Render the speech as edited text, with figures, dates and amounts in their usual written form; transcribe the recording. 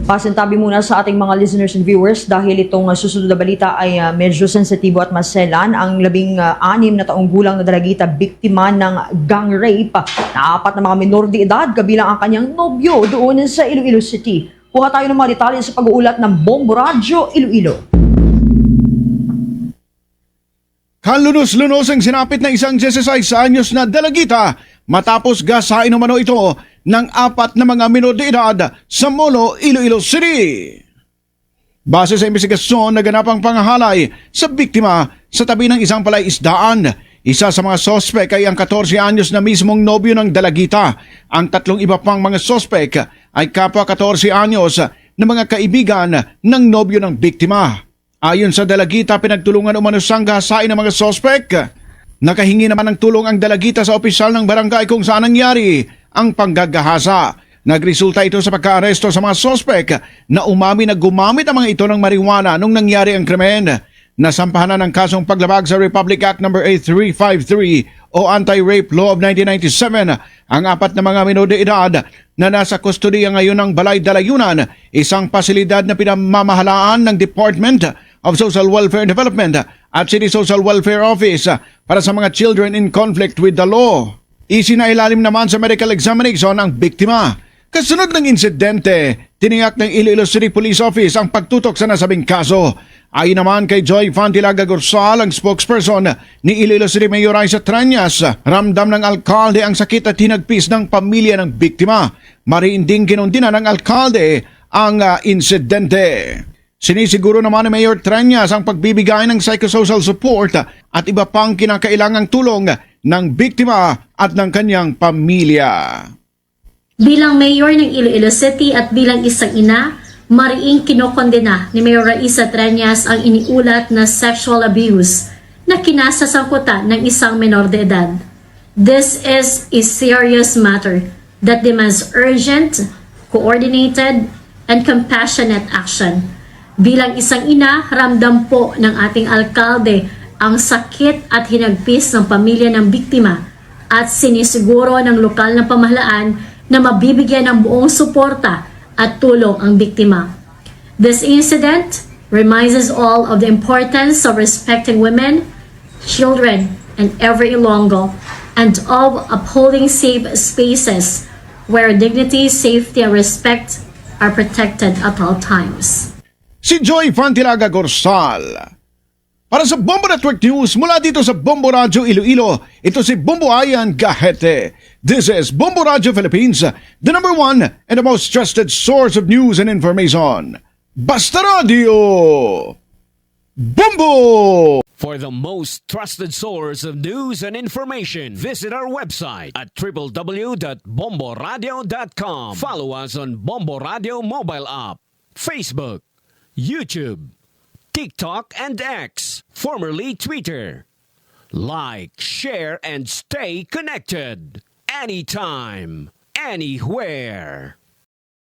Pasintabi muna sa ating mga listeners and viewers dahil itong susunod na balita ay medyo sensitibo at maselan. Ang 16 na taong gulang na dalagita biktima ng gang rape na 4 na mga minor de edad kabilang ang kanyang nobyo doon sa Iloilo City. Kuha tayo ng mga detalye sa pag-uulat ng Bombo Radio Iloilo. Kalunos-lunos ang sinapit ng isang 16 anyos na dalagita matapos gasain umano ito ng 4 na mga minor de edad sa Molo, Iloilo City. Base sa investigasyon, naganap ang pangahalay sa biktima sa tabi ng isang palaisdaan. Isa sa mga sospek ay ang 14 anyos na mismong nobyo ng dalagita. Ang 3 iba pang mga sospek ay kapwa 14 anyos na mga kaibigan ng nobyo ng biktima. Ayon sa dalagita, pinagtulungan umano siyang gasain ng mga sospek. Nakahingi naman ng tulong ang dalagita sa opisyal ng barangay kung saan nangyari ang panggagahasa. Nagresulta ito sa pagka-aresto sa mga sospek na umami na gumamit ang mga ito ng marijuana nung nangyari ang krimen. Nasampahan na ng kasong paglabag sa Republic Act No. 8353 o Anti-Rape Law of 1997 ang 4 na mga minor de edad na nasa kustodiya ngayon ng Balay Dalayunan, isang pasilidad na pinamamahalaan ng Department of Social Welfare and Development at City Social Welfare Office para sa mga children in conflict with the law. Isinailalim naman sa medical examination ang biktima. Kasunod ng insidente, tiniyak ng Iloilo City Police Office ang pagtutok sa nasabing kaso. Ayon naman kay Joy Fantilaga Gorsal, ang spokesperson ni Iloilo City Mayor Isa Trañas, ramdam ng alkalde ang sakit at hinagpis ng pamilya ng biktima. Mariinding kinundina ng alkalde ang insidente. Sinisiguro naman ni Mayor Trañas ang pagbibigay ng psychosocial support at iba pang kinakailangang tulong ng biktima at ng kanyang pamilya. Bilang mayor ng Iloilo City at bilang isang ina, mariing kinokondena ni Mayor Isa Trañas ang iniulat na sexual abuse na kinasasangkutan ng isang menor de edad. This is a serious matter that demands urgent, coordinated, and compassionate action. Bilang isang ina, ramdam po ng ating alkalde ang sakit at hinagpis ng pamilya ng biktima at sinisiguro ng lokal na pamahalaan na mabibigyan ng buong suporta at tulong ang biktima. This incident reminds us all of the importance of respecting women, children, and every Ilonggo, and of upholding safe spaces where dignity, safety, and respect are protected at all times. Si Joy Fantilaga Gorsal. Para sa Bombo Network News, mula dito sa Bombo Radio Iloilo, ito si Bombo Ayan Gahete. This is Bombo Radio Philippines, the number 1 and the most trusted source of news and information. Basta Radio! Bombo! For the most trusted source of news and information, visit our website at www.bomboradio.com. Follow us on Bombo Radio mobile app, Facebook, YouTube, TikTok, and X, formerly Twitter. Like, share, and stay connected. Anytime, anywhere.